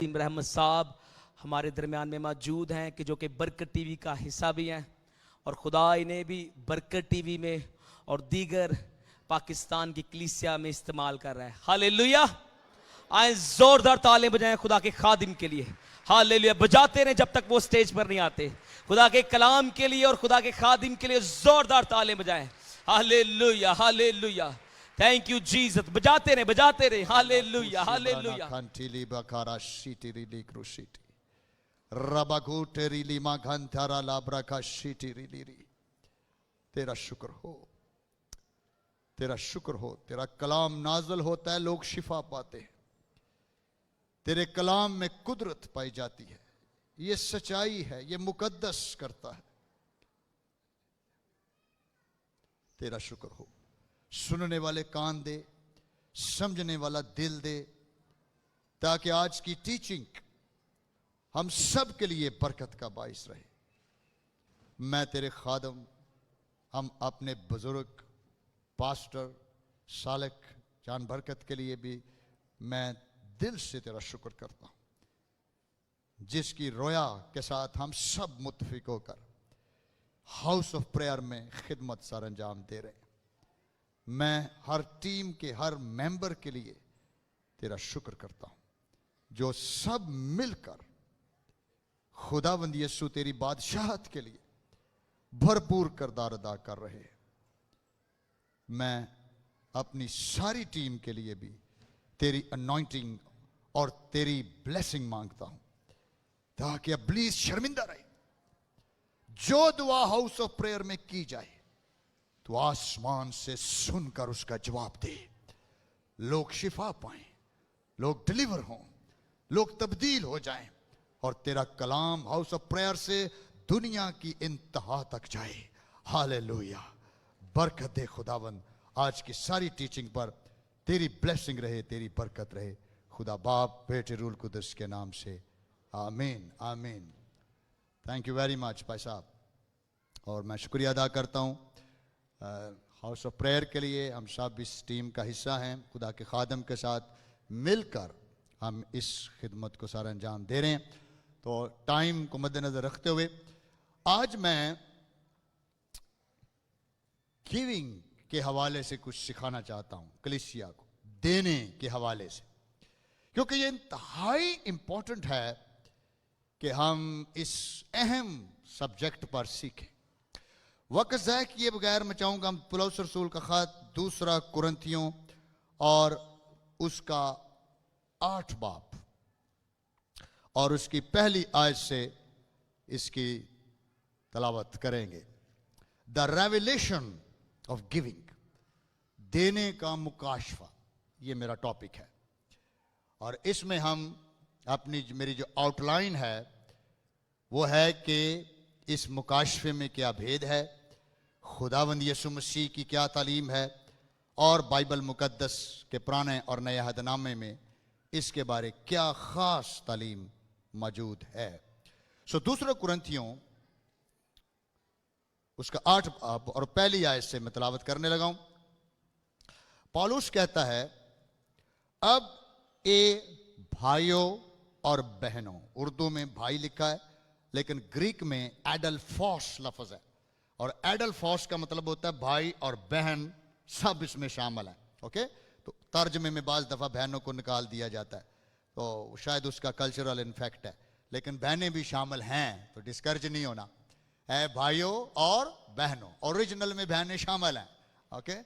रहमत साहब हमारे दरमियान में मौजूद हैं कि जो कि बरकत टीवी का हिस्सा भी हैं और खुदा इन्हें भी बरकत टीवी में और दीगर पाकिस्तान की कलीसिया में इस्तेमाल कर रहा है। हालेलुया। आए जोरदार ताले बजाएं खुदा के खादिम के लिए। हालेलुया। बजाते रहे जब तक वो स्टेज पर नहीं आते। खुदा के कलाम के लिए और खुदा के खादिम के लिए जोरदार ताले बजाएं। Hallelujah hallelujah. Thank you Jesus. बजाते रहे हालेलुया हालेलुया। तेरा शुक्र हो, तेरा शुक्र हो। तेरा कलाम नाज़िल होता है, लोग शिफा पाते हैं। तेरे कलाम में कुदरत पाई जाती है। ये सच्चाई है, ये मुकद्दस करता है। तेरा शुक्र हो। सुनने वाले कान दे, समझने वाला दिल दे, ताकि आज की टीचिंग हम सब के लिए बरकत का बाइस रहे। मैं तेरे खादम, हम अपने बुजुर्ग पास्टर सालिक जान बरकत के लिए भी मैं दिल से तेरा शुक्र करता हूं, जिसकी रोया के साथ हम सब मुत्तफिक होकर हाउस ऑफ प्रेयर में खिदमत सर अंजाम दे रहे हैं। मैं हर टीम के हर मेंबर के लिए तेरा शुक्र करता हूं, जो सब मिलकर खुदावंद यीशु तेरी बादशाहत के लिए भरपूर किरदार अदा कर रहे हैं। मैं अपनी सारी टीम के लिए भी तेरी अनॉइंटिंग और तेरी ब्लेसिंग मांगता हूं, ताकि इब्लीस शर्मिंदा रहे। जो दुआ हाउस ऑफ प्रेयर में की जाए तो आसमान से सुनकर उसका जवाब दे। लोग शिफा पाएं, लोग डिलीवर हों, लोग तब्दील हो जाएं और तेरा कलाम हाउस ऑफ प्रेयर से दुनिया की इंतहा तक जाए। हालेलुया। बरकत दे खुदावंद। आज की सारी टीचिंग पर तेरी ब्लेसिंग रहे, तेरी बरकत रहे। खुदा बाप बेटे रूल कुदस के नाम से आमीन आमीन। थैंक यू वेरी मच भाई साहब। और मैं शुक्रिया अदा करता हूँ हाउस ऑफ प्रेयर के लिए। हम सब इस टीम का हिस्सा हैं। खुदा के खादम के साथ मिलकर हम इस खिदमत को सारा अंजाम दे रहे हैं। तो टाइम को मद्देनजर रखते हुए आज मैं गिविंग के हवाले से कुछ सिखाना चाहता हूं कलीसिया को, देने के हवाले से, क्योंकि ये इंतहाई इंपॉर्टेंट है कि हम इस अहम सब्जेक्ट पर सीखें। वक्त ज़ाय किए बगैर मैं चाहूंगा हम पौलुस रसूल का खत 2 कुरिन्थियों और उसका 8 बाब और उसकी पहली आयत से इसकी तलावत करेंगे। द रेवलेशन ऑफ गिविंग, देने का मुकाशफा, ये मेरा टॉपिक है। और इसमें हम मेरी जो आउटलाइन है वो है कि इस मुकाशफे में क्या भेद है, खुदावंद यीशु मसीह की क्या तालीम है और बाइबल मुकद्दस के पुराने और नए अहदनामे में इसके बारे क्या खास तालीम मौजूद है। 2 कुरिन्थियों उसका 8 और पहली आयत से मैं तलावत करने लगा हूं। पौलुस कहता है, अब ए भाइयों और बहनों, उर्दू में भाई लिखा है लेकिन ग्रीक में एडल्फोस लफ्ज है और एडल्फोस का मतलब होता है भाई और बहन सब इसमें शामिल है। ओके, तो तर्जमे में बाज दफा बहनों को निकाल दिया जाता है, तो शायद उसका कल्चरल इन्फेक्ट है, लेकिन बहनें भी शामिल हैं, तो डिस्करेज नहीं होना है। भाइयों और बहनों, ओरिजिनल में बहनें शामिल हैं। ओके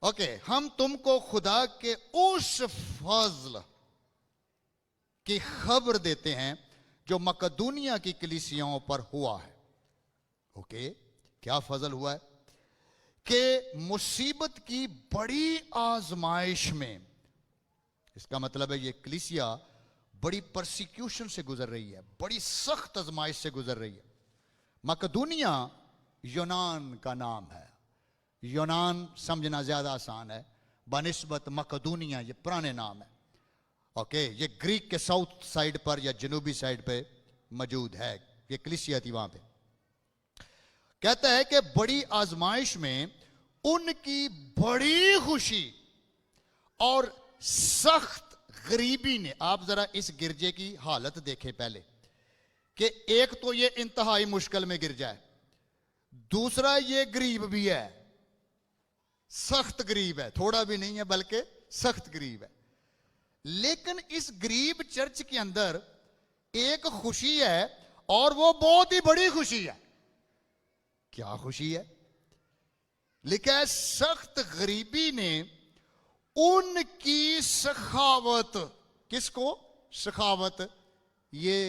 ओके, हम तुमको खुदा के उस फजल की खबर देते हैं जो मकदूनिया की कलीसियाओं पर हुआ है। ओके, क्या फजल हुआ है कि मुसीबत की बड़ी आजमाइश में, इसका मतलब है ये कलीसिया बड़ी परसिक्यूशन से गुजर रही है, बड़ी सख्त आजमाइश से गुजर रही है। मकदूनिया यूनान का नाम है। यूनान समझना ज्यादा आसान है बनिस्बत मकदूनिया, ये पुराने नाम है। ओके, ये ग्रीक के साउथ साइड पर या जनूबी साइड पे मौजूद है, ये कलीसिया थी वहां पे। कहता है कि बड़ी आजमाइश में उनकी बड़ी खुशी और सख्त गरीबी ने, आप जरा इस गिरजे की हालत देखें पहले कि एक तो ये इंतहाई मुश्किल में गिरजा है, दूसरा ये गरीब भी है, सख्त गरीब है, थोड़ा भी नहीं है बल्कि सख्त गरीब है। लेकिन इस गरीब चर्च के अंदर एक खुशी है और वो बहुत ही बड़ी खुशी है। क्या खुशी है? लिखा है सख्त गरीबी ने उनकी सखावत, किसको सखावत? ये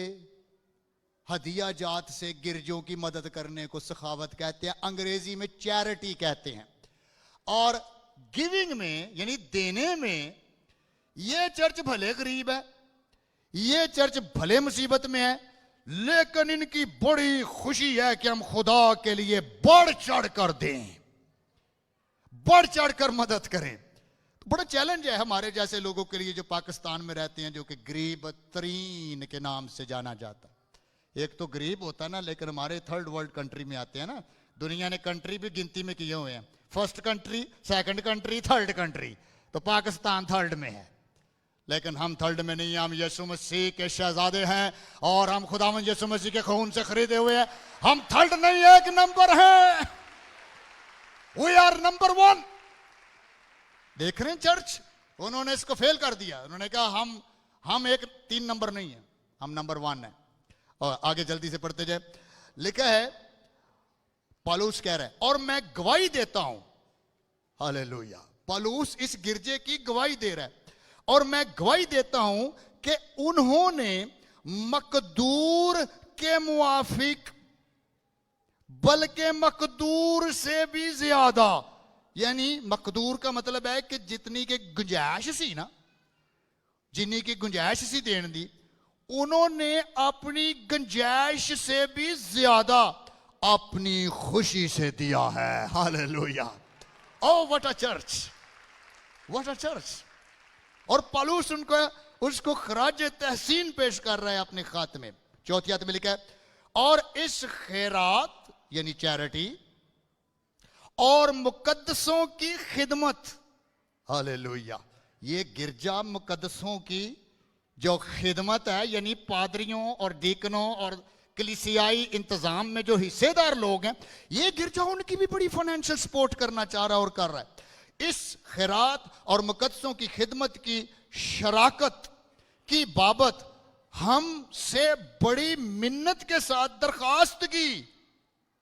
हदिया जात से गिरजों की मदद करने को सखावत कहते हैं, अंग्रेजी में चैरिटी कहते हैं। और गिविंग में यानी देने में ये चर्च भले गरीब है, ये चर्च भले मुसीबत में है, लेकिन इनकी बड़ी खुशी है कि हम खुदा के लिए बढ़ चढ़ कर दें, बढ़ चढ़ कर मदद करें। तो बड़ा चैलेंज है हमारे जैसे लोगों के लिए जो पाकिस्तान में रहते हैं, जो कि गरीब तरीन के नाम से जाना जाता है। एक तो गरीब होता है ना, लेकिन हमारे थर्ड वर्ल्ड कंट्री में आते हैं ना, दुनिया ने कंट्री भी गिनती में किए हुए हैं, first country, second country, third country, तो पाकिस्तान थर्ड में है। लेकिन हम थर्ड में नहीं, हम यीशु मसीह के शहजादे हैं और हम खुदावंद यीशु मसीह के खून से खरीदे हुए हैं। हम थर्ड नहीं, एक नंबर है, वी आर नंबर 1। देख रहे हैं चर्च, उन्होंने इसको फेल कर दिया। उन्होंने कहा हम एक 3 नंबर नहीं है, हम नंबर 1 है। और आगे जल्दी से पढ़ते जाए, लिखा है पौलुस कह रहा है और मैं गवाही देता हूं, हालेलुया, पौलुस इस गिरजे की गवाही दे रहा है, और मैं गवाही देता हूं कि उन्होंने मकदूर के मुआफिक, बल्कि मकदूर से भी ज्यादा, यानी मकदूर का मतलब है कि जितनी की गुंजाइश सी ना, जितनी की गुंजाइश सी देने दी, उन्होंने अपनी गुंजाइश से भी ज्यादा अपनी खुशी से दिया है। Hallelujah, oh what a church, what a church. और पौलुस उसको खराज तहसीन पेश कर रहा है अपने खात में। चौथी आयत में लिखा है और इस खैरात यानी चैरिटी और मुकद्दसों की खिदमत, हालेलुया, ये गिरजा मुकद्दसों की जो खिदमत है, यानी पादरियों और डीकनों और कलीसियाई इंतजाम में जो हिस्सेदार लोग हैं, ये गिरजा उनकी भी बड़ी फाइनेंशियल सपोर्ट करना चाह रहा है और कर रहा है। इस खैरात और मुकद्दसों की खिदमत की शराकत की बाबत हमसे बड़ी मिन्नत के साथ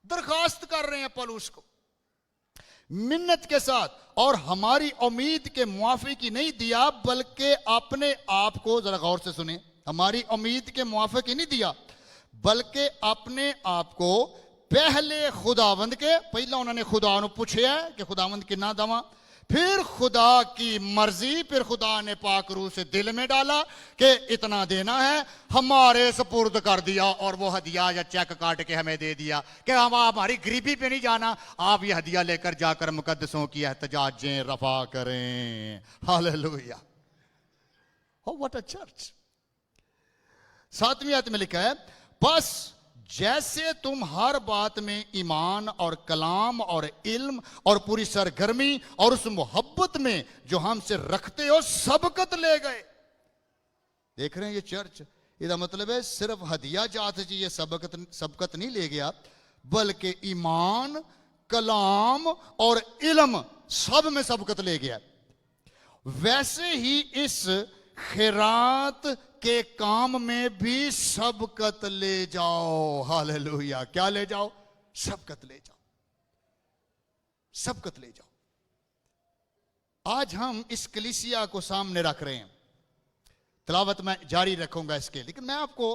दरखास्त कर रहे हैं पौलुस को, मिन्नत के साथ, और हमारी उम्मीद के मुआफिक ही नहीं दिया, बल्कि अपने आप को, जरा गौर से सुने, हमारी उम्मीद के मुआफिक ही नहीं दिया, बल्कि अपने आप को पहले खुदावंद के, पहला उन्होंने खुदा ने पूछा कि खुदावंद की ना दवा, फिर खुदा की मर्जी, फिर खुदा ने पाक रूह से दिल में डाला कि इतना देना है, हमारे सुपुर्द कर दिया, और वो हदिया या चेक काट के हमें दे दिया कि हम हमारी गरीबी पे नहीं जाना, आप ये हदिया लेकर जाकर मुकद्दसों की एहतजाजें रफा करें। Hallelujah, oh what a church. 7वीं आयत में लिखा है बस जैसे तुम हर बात में ईमान और कलाम और इल्म और पूरी सरगर्मी और उस मोहब्बत में जो हमसे रखते हो सबकत ले गए। देख रहे हैं ये चर्च, इसका मतलब है सिर्फ हदिया जात जी ये सबकत नहीं ले गया, बल्कि ईमान, कलाम और इल्म सब में सबकत ले गया। वैसे ही इस खैरात के काम में भी सबकत ले जाओ। हालेलुया, क्या ले जाओ? सबकत ले जाओ, सबकत ले जाओ। आज हम इस कलीसिया को सामने रख रहे हैं, तिलावत में जारी रखूंगा इसके, लेकिन मैं आपको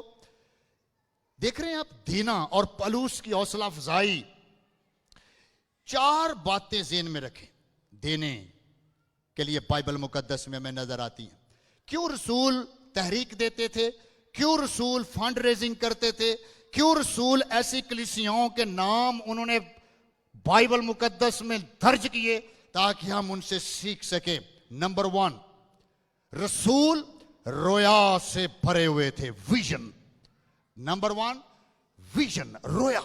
देख रहे हैं आप देना और पौलुस की हौसला अफजाई, 4 बातें ज़हन में रखें देने के लिए बाइबल मुकद्दस में हमें नजर आती हैं। क्यों रसूल तहरीक देते थे, क्यों रसूल फंड रेजिंग करते थे, क्यों रसूल ऐसी कलीसियाओं के नाम उन्होंने बाइबल मुकद्दस में दर्ज किए ताकि हम उनसे सीख सके। नंबर 1, रसूल रोया से भरे हुए थे, विजन। नंबर 1 विजन, रोया।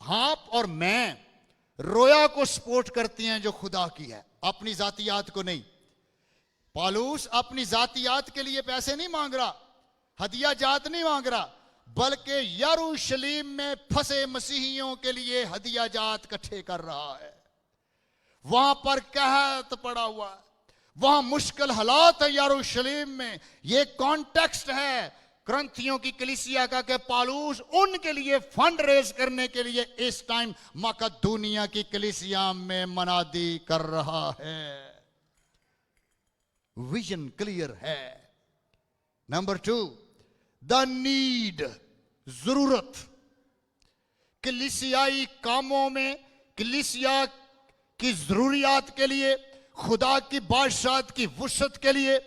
आप और मैं रोया को सपोर्ट करती हैं जो खुदा की है, अपनी जातियात को नहीं। पौलुस अपनी जातियात के लिए पैसे नहीं मांग रहा, हदिया जात नहीं मांग रहा, बल्कि यरूशलेम में फंसे मसीहियों के लिए हदिया जात इकट्ठे कर रहा है। वहां पर कहत पड़ा हुआ है, वहां मुश्किल हालात है यरूशलेम में। यह कॉन्टेक्स्ट है करंथियों की कलीसिया का कि पौलुस उनके लिए फंड रेज करने के लिए इस टाइम मकदूनिया की कलीसिया में मनादी कर रहा है। विजन क्लियर है। नंबर 2, द नीड, जरूरत। कलीसियाई कामों में कलीसिया की जरूरियात के लिए, खुदा की बादशाहत की वुसअत के लिए,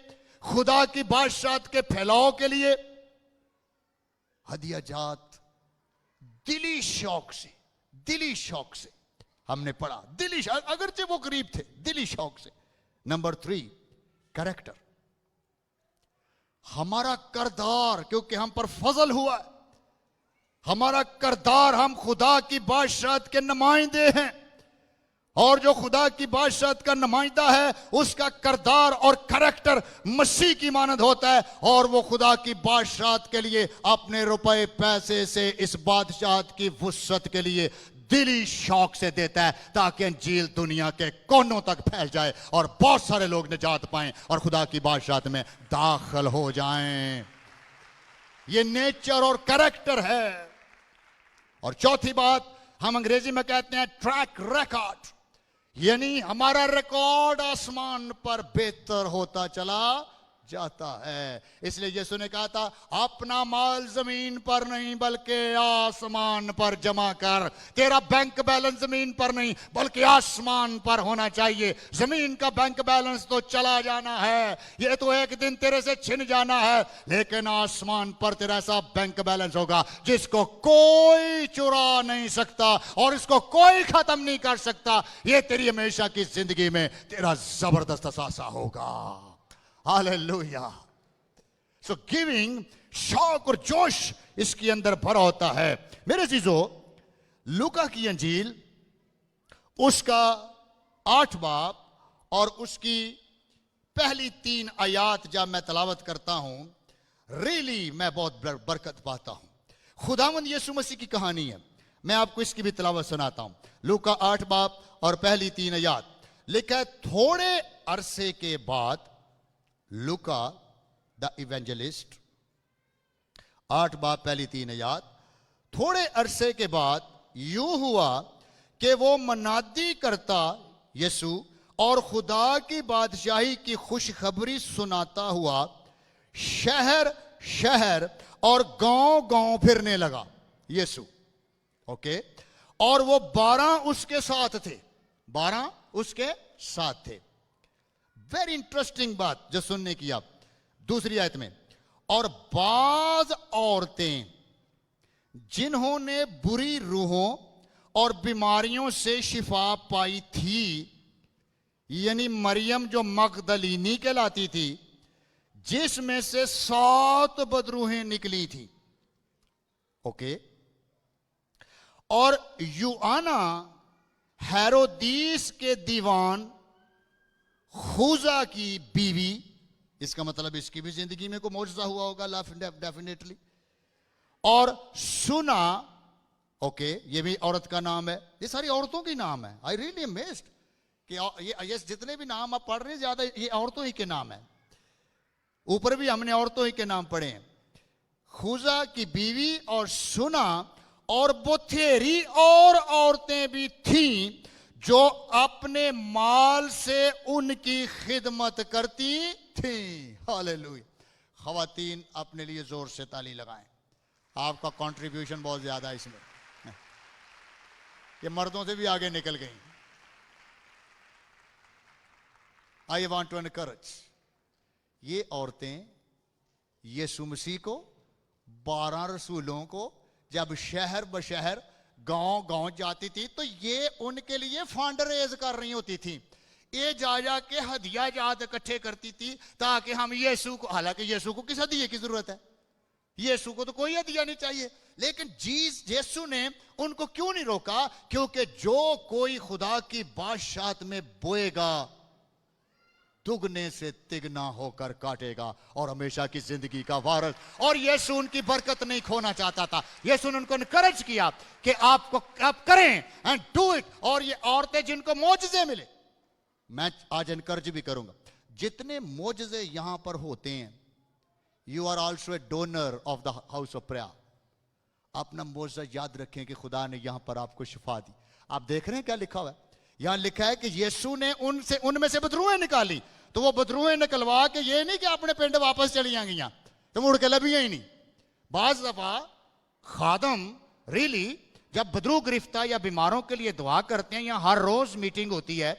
खुदा की बादशाहत के फैलाव के लिए हदिया जात दिली शौक से हमने पढ़ा, दिली शौक, अगरचे वो करीब थे, दिली शौक से। नंबर 3, कैरेक्टर, हमारा करदार, क्योंकि हम पर फजल हुआ है, हमारा करदार, हम खुदा की बादशाहत के नुमाइंदे हैं, और जो खुदा की बादशाहत का नुमाइंदा है उसका करदार और करैक्टर मसीह की मानद होता है, और वो खुदा की बादशाहत के लिए अपने रुपए पैसे से इस बादशाहत की वुसअत के लिए दिली शौक से देता है, ताकि अंजील दुनिया के कोनों तक फैल जाए और बहुत सारे लोग निजात पाएं और खुदा की बादशाहत में दाखिल हो जाएं। ये नेचर और करैक्टर है। और चौथी बात, हम अंग्रेजी में कहते हैं ट्रैक रिकॉर्ड, यानी हमारा रिकॉर्ड आसमान पर बेहतर होता चला जाता है। इसलिए यीशु ने कहा था, अपना माल जमीन पर नहीं बल्कि आसमान पर जमा कर। तेरा बैंक बैलेंस जमीन पर नहीं बल्कि आसमान पर होना चाहिए। जमीन का बैंक बैलेंस तो चला जाना है, ये तो एक दिन तेरे से छिन जाना है, लेकिन आसमान पर तेरा ऐसा बैंक बैलेंस होगा जिसको कोई चुरा नहीं सकता और इसको कोई खत्म नहीं कर सकता। ये तेरी हमेशा की जिंदगी में तेरा जबरदस्त असासा होगा। हालेलुया। सो गिविंग, शौक और जोश इसके अंदर भरा होता है। मेरे चीजों, लूका की अंजील उसका 8 बाब और उसकी पहली 3 आयात जब मैं तलावत करता हूं, रियली मैं बहुत बरकत पाता हूं। खुदावंद यीशु मसीह की कहानी है। मैं आपको इसकी भी तलावत सुनाता हूं। लूका 8 बाब और पहली 3 आयात लिखा है, थोड़े अरसे के बाद लूका द इवेंजलिस्ट 8 बाब पहली 3 आयत, थोड़े अरसे के बाद यूं हुआ कि वो मनादी करता यीशु और खुदा की बादशाही की खुशखबरी सुनाता हुआ शहर शहर और गांव गांव फिरने लगा यीशु। ओके, और वो 12 उसके साथ थे, 12 उसके साथ थे। वेरी इंटरेस्टिंग बात जो सुनने की आप दूसरी आयत में, और बाज औरतें जिन्होंने बुरी रूहों और बीमारियों से शिफा पाई थी, यानी मरियम जो मगदलीनी कहलाती थी, जिसमें से 7 बदरूहें निकली थी। ओके, और यूआना हेरोदीस के दीवान खुजा की बीवी, इसका मतलब इसकी भी जिंदगी में कोई मौजूदा हुआ होगा डेफिनेटली। और सुना, ओके, ये भी औरत का नाम है। ये सारी औरतों की नाम है। आई रियली अमेज्ड कि ये जितने भी नाम आप पढ़ रहे हैं ज्यादा ये औरतों ही के नाम है। ऊपर भी हमने औरतों ही के नाम पढ़े हैं। खुजा की बीवी और सुना और बथेरी और औरतें भी थीं जो अपने माल से उनकी खिदमत करती थी। हालेलुया। खवातीन अपने लिए जोर से ताली लगाएं। आपका कंट्रीब्यूशन बहुत ज्यादा है इसमें, ये मर्दों से भी आगे निकल गई। आई वांट टू एनकरेज, ये औरतें यीशु मसीह को, 12 रसूलों को जब शहर बशहर गांव गांव जाती थी तो ये उनके लिए फंड रेज कर रही होती थी। ये जा के हदिया जात इकट्ठे करती थी ताकि हम यीशु को, हालांकि यीशु को किस हदिये की जरूरत है, यीशु को तो कोई हदिया नहीं चाहिए, लेकिन यीशु ने उनको क्यों नहीं रोका? क्योंकि जो कोई खुदा की बादशाहत में बोएगा दुगने से तिगना होकर काटेगा और हमेशा की जिंदगी का वारस। और यीशु उनकी बरकत नहीं खोना चाहता था। यीशु ने उनको इनकरेज किया कि आप करें एंड डू इट। और ये औरतें जिनको मोजज़े मिले, मैं आज इनकरेज भी करूंगा, जितने मोजज़े यहां पर होते हैं, you are also a donor of the house of prayer. अपना मोजज़ा याद रखें कि खुदा ने यहां पर आपको शिफा दी। आप देख रहे हैं क्या लिखा हुआ है? यहां लिखा है कि यीशु ने उनमें से बदरूहें निकाली। तो वो बदरूहें निकलवा के ये नहीं कि अपने पिंड वापस चली गई तो मुड़ के लभियां ही नहीं। बाज दफा खादम रियली जब बदरू गिरफ्ता या बीमारों के लिए दुआ करते हैं, या हर रोज मीटिंग होती है,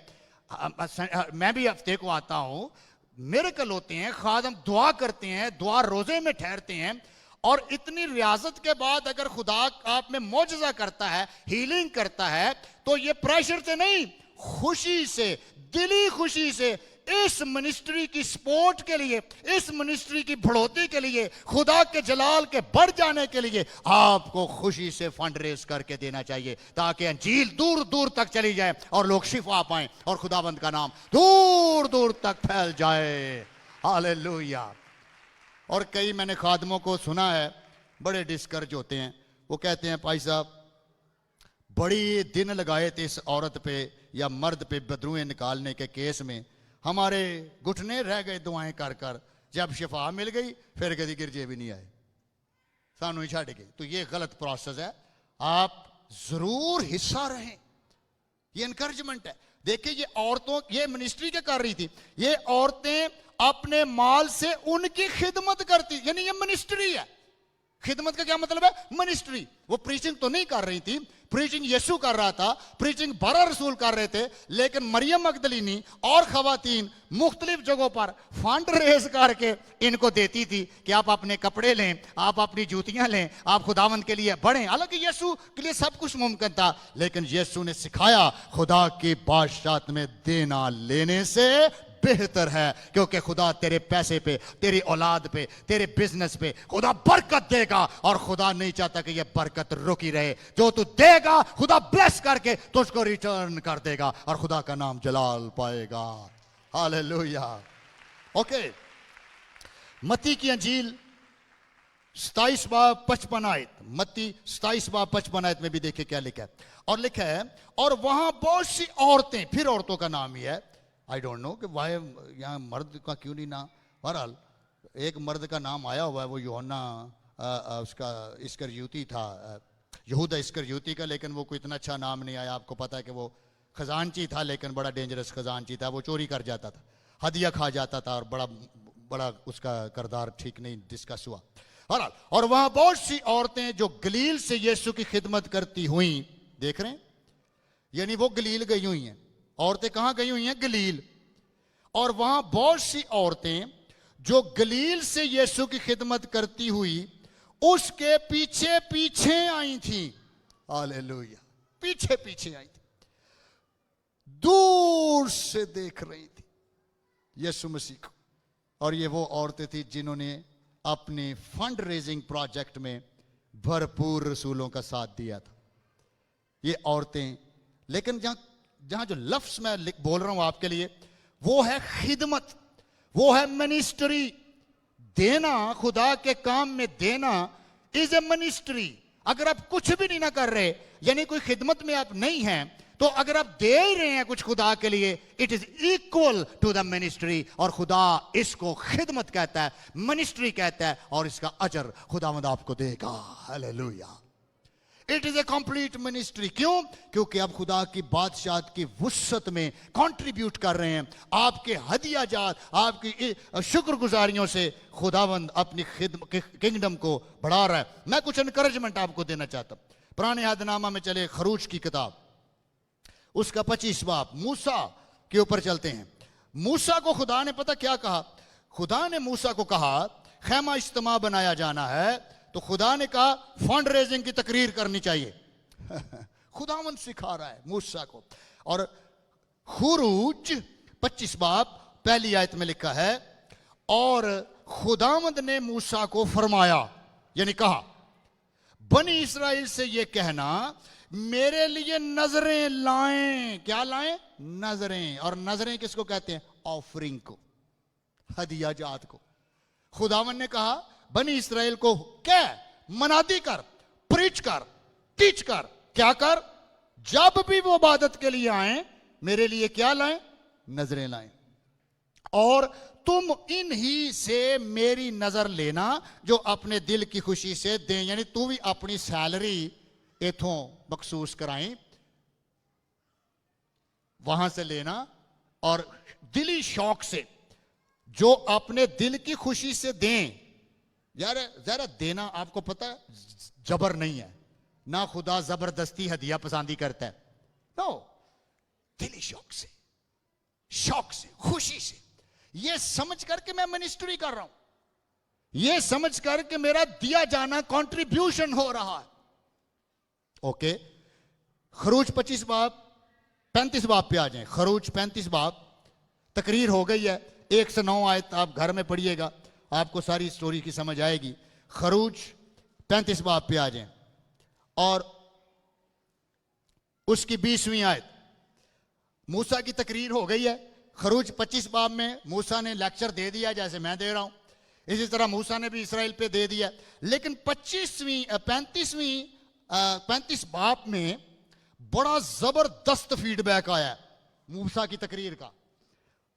मैं भी हफ्ते को आता हूं, मिरेकल होते हैं, खादम दुआ करते हैं, दुआ रोजे में ठहरते हैं। और इतनी रियाजत के बाद अगर खुदा आप में मौजज़ा करता है, हीलिंग करता है, तो ये प्रेशर से नहीं, खुशी से, दिली खुशी से, इस मिनिस्ट्री की सपोर्ट के लिए, इस मिनिस्ट्री की बढ़ोतरी के लिए, खुदा के जलाल के बढ़ जाने के लिए आपको खुशी से फंड रेज करके देना चाहिए, ताकि अंजील दूर दूर तक चली जाए और लोग शिफा पाएं और खुदाबंद का नाम दूर दूर तक फैल जाए। हालेलुया। और कई मैंने खादमों को सुना है, बड़े डिस्करेज होते हैं। वो कहते हैं, भाई साहब बड़ी दिन लगाए थे इस औरत पे या मर्द पे बदरूएं निकालने के केस में, हमारे घुटने रह गए दुआएं कर कर, जब शिफा मिल गई फिर कभी गिरजे भी नहीं आए, सानू ही छड़ गए। तो ये गलत प्रोसेस है। आप जरूर हिस्सा रहें, ये इनकरेजमेंट है। देखिए ये औरतों, ये मिनिस्ट्री क्या कर रही थी, ये औरतें अपने माल से उनकी खिदमत करती, यानी ये मिनिस्ट्री है। खिदमत का क्या मतलब है? मिनिस्ट्री। वो प्रीचिंग तो नहीं कर रही थी, प्रीचिंग यीशु कर रहा था, प्रीचिंग 12 रसूल कर रहे थे, लेकिन मरियम मगदलीनी और खवातीन मुख्तलिफ जगहों पर फंड रेज करके इनको देती थी कि आप अपने कपड़े लें, आप अपनी जूतियां लें, आप खुदावंद के लिए बढ़ें। हालांकि यीशु के लिए सब कुछ मुमकिन था, लेकिन यीशु ने सिखाया खुदा की बादशाहत में देना लेने से बेहतर है, क्योंकि खुदा तेरे पैसे पे, तेरी औलाद पे, तेरे बिजनेस पे खुदा बरकत देगा। और खुदा नहीं चाहता कि ये बरकत रुकी रहे। जो तू देगा खुदा ब्लेस करके तुझको रिटर्न कर देगा और खुदा का नाम जलाल पाएगा। हालेलुया। ओके, मत्ती की अंजील 27 बाब 55 आयत, मत्ती 27 बाब 55 आयत में भी देखिए क्या लिखा है। और लिखा है, और वहां बहुत सी औरतें, फिर औरतों का नाम ही है, आई डोंट नो कि वाह यहाँ मर्द का क्यों नहीं नाम। बहरहाल एक मर्द का नाम आया हुआ है, वो यूहन्ना उसका इस्करियोती था, यहूदा इस्करियोती का, लेकिन वो कोई इतना अच्छा नाम नहीं आया। आपको पता है कि वो खजानची था, लेकिन बड़ा डेंजरस खजानची था। वो चोरी कर जाता था, हदिया खा जाता था, और बड़ा उसका किरदार ठीक नहीं डिस्कस हुआ। बहरहाल, और वहां बहुत सी औरतें जो गलील से यीशु की खिदमत करती हुई, देख रहे हैं, यानी वो गलील गई हुई हैं। औरतें कहां गई हुई हैं? गलील। और वहां बहुत सी औरतें जो गलील से यीशु की खिदमत करती हुई उसके पीछे पीछे आई थी। हालेलुया। पीछे पीछे आई थी, दूर से देख रही थी यीशु मसीह को। और ये वो औरतें थी जिन्होंने अपने फंड रेजिंग प्रोजेक्ट में भरपूर रसूलों का साथ दिया था, ये औरतें। लेकिन जहां जो लफ्ज मैं बोल रहा हूं आपके लिए, वो है खिदमत, वो है मिनिस्ट्री। देना, खुदा के काम में देना इज ए मिनिस्ट्री। अगर आप कुछ भी नहीं ना कर रहे, यानी कोई खिदमत में आप नहीं हैं, तो अगर आप दे ही रहे हैं कुछ खुदा के लिए, it is equal to the ministry. और खुदा इसको खिदमत कहता है, मिनिस्ट्री कहता है, और इसका अजर खुदावंद आपको देगा। Hallelujah. It is a complete ministry. क्यों? क्योंकि आप खुदा की बादशाहत की वुसअत में कंट्रीब्यूट कर रहे हैं। आपके हदिया जात, आपकी शुक्रगुजारियों से खुदावंद अपनी किंगडम को बढ़ा रहा है। मैं कुछ एनकरेजमेंट आपको देना चाहता हूं। पुराने यादनामा में चले, खरूज की किताब, उसका 25 बाब, मूसा के ऊपर चलते हैं। मूसा को खुदा ने पता क्या कहा? खुदा ने मूसा को कहा खैमा इज्तिमा बनाया जाना है, तो खुदा ने कहा फंड रेजिंग की तकरीर करनी चाहिए। खुदावंद सिखा रहा है मूसा को। और खुरूज 25 बाब पहली आयत में लिखा है, और खुदावंद ने मूसा को फरमाया, यानी कहा, बनी इस्राएल से यह कहना मेरे लिए नजरें लाएं। क्या लाएं? नजरें। और नजरें किसको कहते हैं? ऑफरिंग को, हदिया जात को। खुदावन ने कहा बनी इसराइल को क्या मनादी कर, प्रीच कर, टीच कर, क्या कर, जब भी वो इबादत के लिए आए मेरे लिए क्या लाएं, नजरें लाएं, और तुम इन्हीं से मेरी नजर लेना जो अपने दिल की खुशी से दें। यानी तू भी अपनी सैलरी इथों मखसूस कराएं, वहां से लेना, और दिली शौक से जो अपने दिल की खुशी से दें। यार जरा देना आपको पता है जबर नहीं है ना, खुदा जबरदस्ती हदिया पसंदी करता है, नो, दिली शौक से, शौक से, खुशी से, ये समझ करके मैं मिनिस्ट्री कर रहा हूं, ये समझ करके मेरा दिया जाना कंट्रीब्यूशन हो रहा है। ओके, खरूज 25 बाब 35 बाब पे आ जाएं। खरूज 35 बाब, तकरीर हो गई है, 1 से 9 आयत आप घर में पढ़िएगा, आपको सारी स्टोरी की समझ आएगी। खरूज 35 बाब पे आ जाएं और उसकी 20वीं आयत। मूसा की तकरीर हो गई है। खरूज 25 बाब में मूसा ने लेक्चर दे दिया जैसे मैं दे रहा हूं, इसी तरह मूसा ने भी इसराइल पे दे दिया। लेकिन 35 बाब में बड़ा जबरदस्त फीडबैक आया है मूसा की तकरीर का।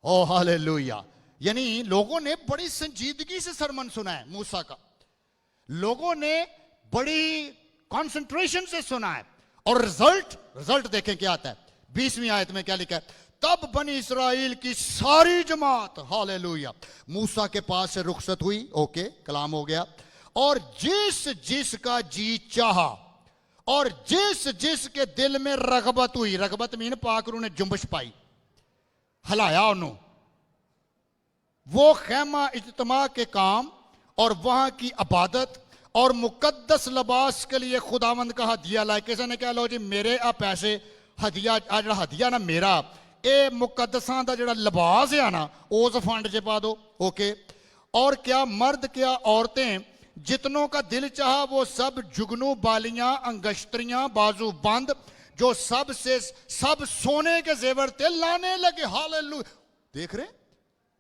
ओ हालेलुया, यानी लोगों ने बड़ी संजीदगी से सरमन सुना है मूसा का, लोगों ने बड़ी कंसंट्रेशन से सुना है, और रिजल्ट देखें क्या आता है। 20वीं आयत में क्या लिखा है, तब बनी इसराइल की सारी जमात, हालेलुया, मूसा के पास से रुखसत हुई। ओके, कलाम हो गया, और जिस जिसका जी चाहा और जिस जिसके दिल में रगबत हुई, रगबत मीन पाकरू ने जुम्बश पाई, हलाया उन्होंने, वो खैमा इज्तिमा के काम और वहां की इबादत और मुकद्दस लिबास के लिए खुदावंद का हदिया लाए। किसी ने कहा लो जी मेरे आ पैसे हदिया, आ जड़ा हदिया ना मेरा, ए मुकद्दसां दा जड़ा लिबास है ना उस फंड च पा दो। ओके, और क्या मर्द क्या औरतें जितनों का दिल चाहा वो सब जुगनू बालियां अंगश्तरियां बाजू बंद जो सब से सब सोने के जेवर थे लाने लगे। हालेलुया, देख रहे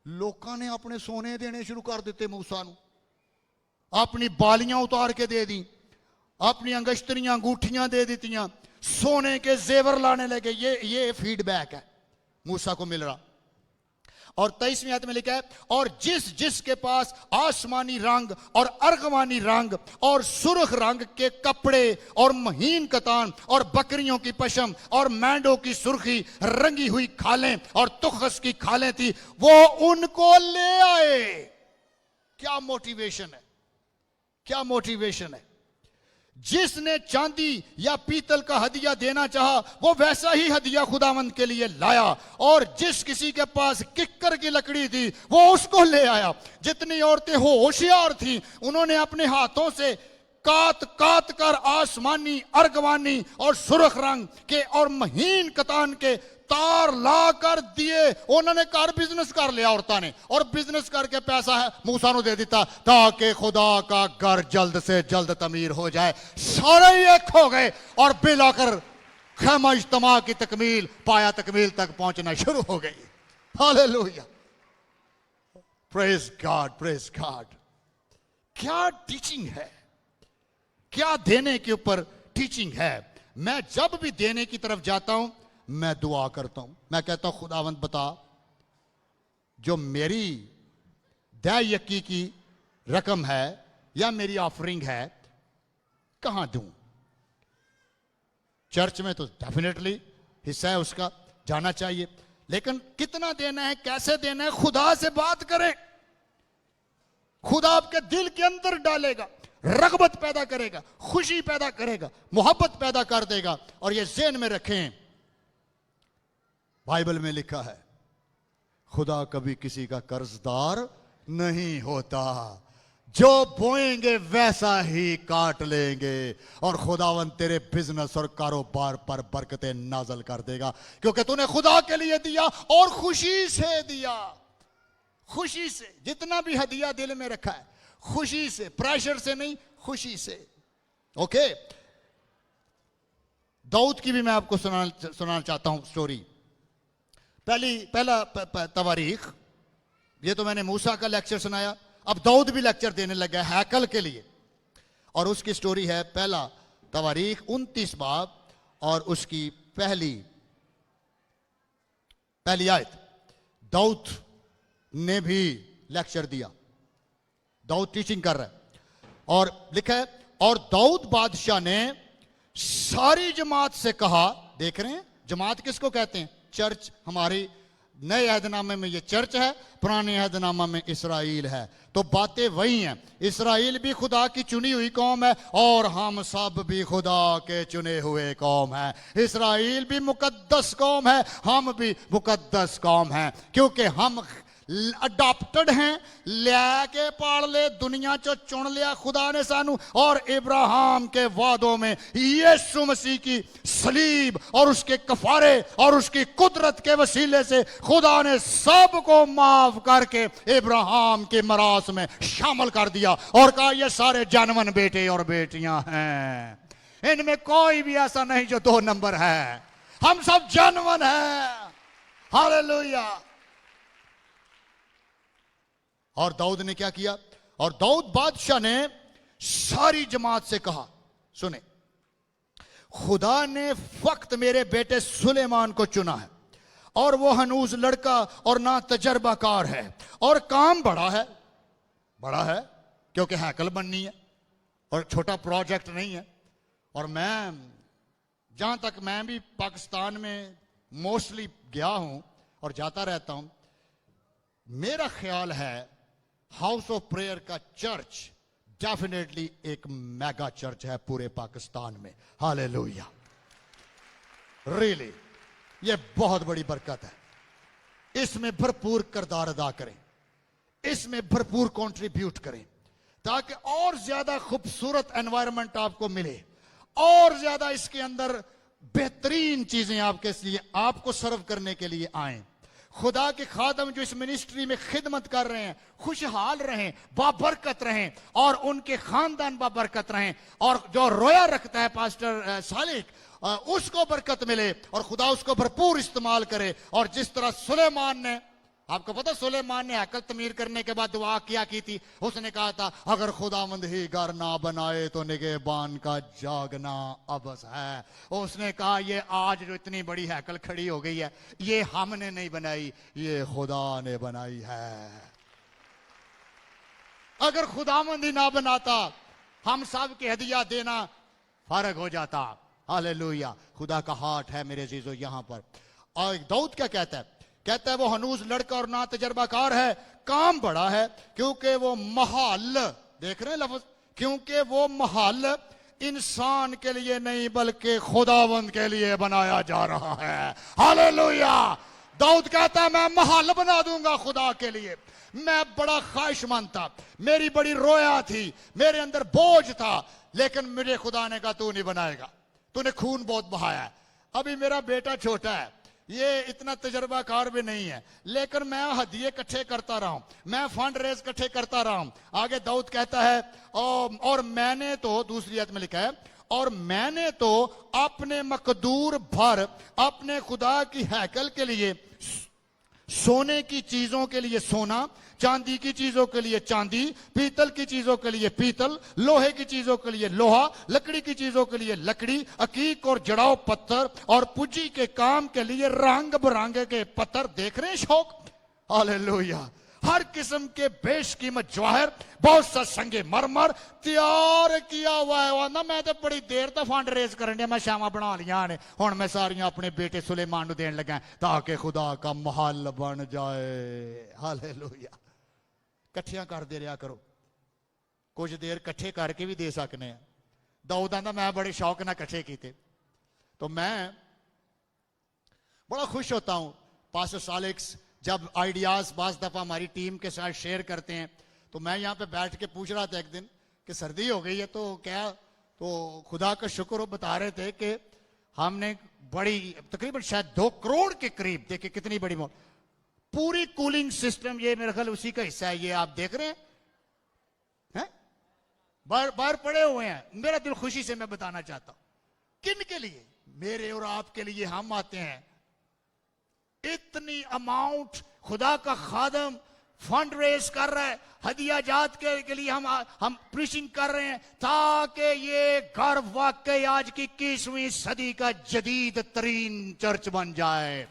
लोगों ने अपने सोने देने शुरू कर दिते मूसा नूं, अपनी बालियां उतार के दे दी, अपनी अंगश्तरियां अंगूठियां दे दीतियां, सोने के जेवर लाने लगे। ये फीडबैक है मूसा को मिल रहा। और 23वीं आयत में लिखा है, और जिस जिसके पास आसमानी रंग और अर्गवानी रंग और सुर्ख रंग के कपड़े और महीन कतान और बकरियों की पशम और मेंढों की सुर्खी रंगी हुई खालें और तुखस की खालें थी, वो उनको ले आए। क्या मोटिवेशन है, क्या मोटिवेशन है। जिसने चांदी या पीतल का हदिया देना चाहा वो वैसा ही हदिया खुदावंद के लिए लाया, और जिस किसी के पास किक्कर की लकड़ी थी वो उसको ले आया। जितनी औरतें होशियार थी उन्होंने अपने हाथों से कात कात कर आसमानी अर्गवानी और सुर्ख रंग के और महीन कतान के तार ला कर दिए। उन्होंने कार बिजनेस कर लिया औरतां ने, और बिजनेस करके पैसा है मूसा को दे दिता ताकि खुदा का घर जल्द से जल्द तमीर हो जाए। सारे एक हो गए और बिल आकर खैमा इज्तिमा की तकमील पाया तकमील तक पहुंचना शुरू हो गई। Hallelujah, praise God, praise God. क्या टीचिंग है, क्या देने के ऊपर टीचिंग है। मैं जब भी देने की तरफ जाता हूं मैं दुआ करता हूं, मैं कहता हूं खुदावंद बता जो मेरी दया यकी की रकम है या मेरी ऑफरिंग है कहां दूं। चर्च में तो डेफिनेटली हिस्सा है उसका, जाना चाहिए, लेकिन कितना देना है, कैसे देना है, खुदा से बात करें। खुदा आपके दिल के अंदर डालेगा, रगबत पैदा करेगा, खुशी पैदा करेगा, मोहब्बत पैदा कर देगा। और ये ज़हन में रखें, बाइबल में लिखा है खुदा कभी किसी का कर्जदार नहीं होता, जो बोएंगे वैसा ही काट लेंगे। और खुदावन तेरे बिजनेस और कारोबार पर बरकतें नाजल कर देगा, क्योंकि तूने खुदा के लिए दिया और खुशी से दिया। खुशी से, जितना भी हदिया दिल में रखा है खुशी से, प्रेशर से नहीं, खुशी से। ओके, दाऊद की भी मैं आपको सुनाना चाहता हूं स्टोरी। पहला तवारीख, ये तो मैंने मूसा का लेक्चर सुनाया, अब दाऊद भी लेक्चर देने लगा है हैकल के लिए, और उसकी स्टोरी है पहला तवारीख 29 बाब और उसकी पहली आयत। दाऊद ने भी लेक्चर दिया, दाऊद टीचिंग कर रहा है, और लिखा है, और दाऊद बादशाह ने सारी जमात से कहा, देख रहे हैं जमात किसको कहते हैं? चर्च। हमारी नए अहदनामे में ये चर्च है, पुराने अहदनामा में इसराइल है, तो बातें वही हैं। इसराइल भी खुदा की चुनी हुई कौम है और हम सब भी खुदा के चुने हुए कौम है। इसराइल भी मुकद्दस कौम है, हम भी मुकद्दस कौम है, क्योंकि हम अडॉप्टेड हैं, लेके पाल ले दुनिया चो चुन लिया खुदा ने सानू, और इब्राहिम के वादों में यीशु मसीह की सलीब और उसके कफारे और उसकी कुदरत के वसीले से खुदा ने सबको माफ करके इब्राहिम के मरास में शामिल कर दिया और कहा ये सारे जानवन बेटे और बेटियां हैं, इनमें कोई भी ऐसा नहीं जो 2 नंबर है, हम सब जानवन हैं। हालेलुया। और दाऊद ने क्या किया? और दाऊद बादशाह ने सारी जमात से कहा, सुने, खुदा ने फक्त मेरे बेटे सुलेमान को चुना है, और वो हनूज लड़का और ना तजर्बाकार है, और काम बड़ा है क्योंकि हैकल बननी है और छोटा प्रोजेक्ट नहीं है। और मैं जहां तक मैं भी पाकिस्तान में मोस्टली गया हूं और जाता रहता हूं, मेरा ख्याल है हाउस ऑफ प्रेयर का चर्च डेफिनेटली एक मेगा चर्च है पूरे पाकिस्तान में। हालेलुया। रियली ये बहुत बड़ी बरकत है। इसमें भरपूर किरदार अदा करें, इसमें भरपूर कंट्रीब्यूट करें, ताकि और ज्यादा खूबसूरत एनवायरनमेंट आपको मिले, और ज्यादा इसके अंदर बेहतरीन चीजें आपके लिए, आपको सर्व करने के लिए आए। खुदा के खादम जो इस मिनिस्ट्री में खिदमत कर रहे हैं खुशहाल रहें, बाबरकत रहें, और उनके खानदान बाबरकत रहें, और जो रोया रखता है पास्टर सालिक उसको बरकत मिले और खुदा उसको भरपूर इस्तेमाल करे। और जिस तरह सुलेमान ने, आपको पता सुलेमान ने हैकल तमीर करने के बाद दुआ क्या की थी? उसने कहा था अगर खुदावंद ही घर ना बनाए तो निगहबान का जागना अबस है। उसने कहा ये आज जो इतनी बड़ी हैकल खड़ी हो गई है ये हमने नहीं बनाई, ये खुदा ने बनाई है। अगर खुदावंद ही ना बनाता हम सब के हदिया देना फर्क हो जाता। हालेलुया। खुदा का हार्ट है मेरे अजीजों यहां पर। और दाऊद क्या कहता है? कहता है वो हनूज लड़का और ना तजर्बाकार है, काम बड़ा है, क्योंकि वो महल, देख रहे हैं लफ्ज, क्योंकि वो महल इंसान के लिए नहीं बल्कि खुदावंद के लिए बनाया जा रहा है। हालेलुया। दाऊद कहता है मैं महल बना दूंगा खुदा के लिए। मैं बड़ा ख्वाहिशमंद था, मेरी बड़ी रोया थी, मेरे अंदर बोझ था, लेकिन मेरे खुदा ने कहा तू नहीं बनाएगा, तूने खून बहुत बहाया है। अभी मेरा बेटा छोटा है, ये इतना तजर्बाकार भी नहीं है, लेकिन मैं हदिये इकट्ठे करता रहा हूं, मैं फंड रेज इकट्ठे करता रहा हूं। आगे दाऊद कहता है और मैंने तो, दूसरी आयत में लिखा है, और मैंने तो अपने मकदूर भर अपने खुदा की हैकल के लिए सोने की चीजों के लिए सोना, चांदी की चीजों के लिए चांदी, पीतल की चीजों के लिए पीतल, लोहे की चीजों के लिए लोहा, लकड़ी की चीजों के लिए लकड़ी, अकीक और जड़ाव पत्थर, और पुजी के काम के लिए रंग बिरंगे के पत्थर। देख रहे हैं शौक? हालेलुया। हर किस्म के बेशकीमत जवाहर, बहुत सा संगे मरमर तैयार किया हुआ है। ना मैं तो बड़ी देर तक फंड रेज करने, मैं शामा बना लिया ने, हुण मैं सारियां अपने बेटे सुलेमान नूं देन लगा ताकि खुदा का महल बन जाए। हालेलुया। इकट्ठियां कर दे रहा करो, कुछ देर इकट्ठे करके भी दे सकने हैं। दाऊद आंदा मैं बड़े शौक ना इकट्ठे किए। तो मैं बड़ा खुश होता हूं पास्टर सालिक्स जब आइडियाज बास दफा हमारी टीम के साथ शेयर करते हैं। तो मैं यहाँ पे बैठ के पूछ रहा था एक दिन कि सर्दी हो गई है तो क्या, तो खुदा का शुक्र हो, बता रहे थे कि हमने बड़ी तकरीबन शायद 2 करोड़ के करीब, देखिए कितनी बड़ी पूरी कूलिंग सिस्टम, ये मेरे ख्याल उसी का हिस्सा है। ये आप देख रहे हैं, बाहर पड़े हुए हैं। मेरा दिल खुशी से मैं बताना चाहता हूं किन के लिए, मेरे और आपके लिए। हम आते हैं इतनी अमाउंट खुदा का खादम फंड रेज कर रहा है, हदिया जात के लिए हम प्रीचिंग कर रहे हैं ताकि ये घर वाकई आज की 21वीं सदी का जदीद तरीन चर्च बन जाए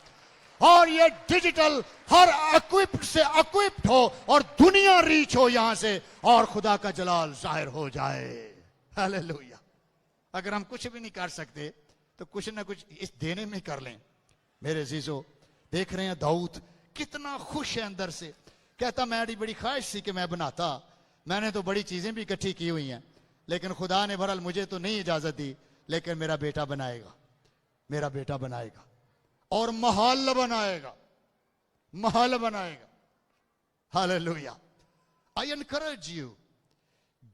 और ये डिजिटल हर इक्विप्ड से इक्विप्ड हो और दुनिया रीच हो यहां से और खुदा का जलाल जाहिर हो जाए। हालेलुया। अगर हम कुछ भी नहीं कर सकते तो कुछ ना कुछ इस देने में कर लें। मेरे अजीजों, देख रहे हैं दाऊद कितना खुश है अंदर से, कहता मेरी बड़ी ख्वाहिश थी कि मैं बनाता, मैंने तो बड़ी चीजें भी इकट्ठी की हुई हैं, लेकिन खुदा ने बहरहाल मुझे तो नहीं इजाजत दी, लेकिन मेरा बेटा बनाएगा, मेरा बेटा बनाएगा और महल बनाएगा, महल बनाएगा। Hallelujah. I encourage you,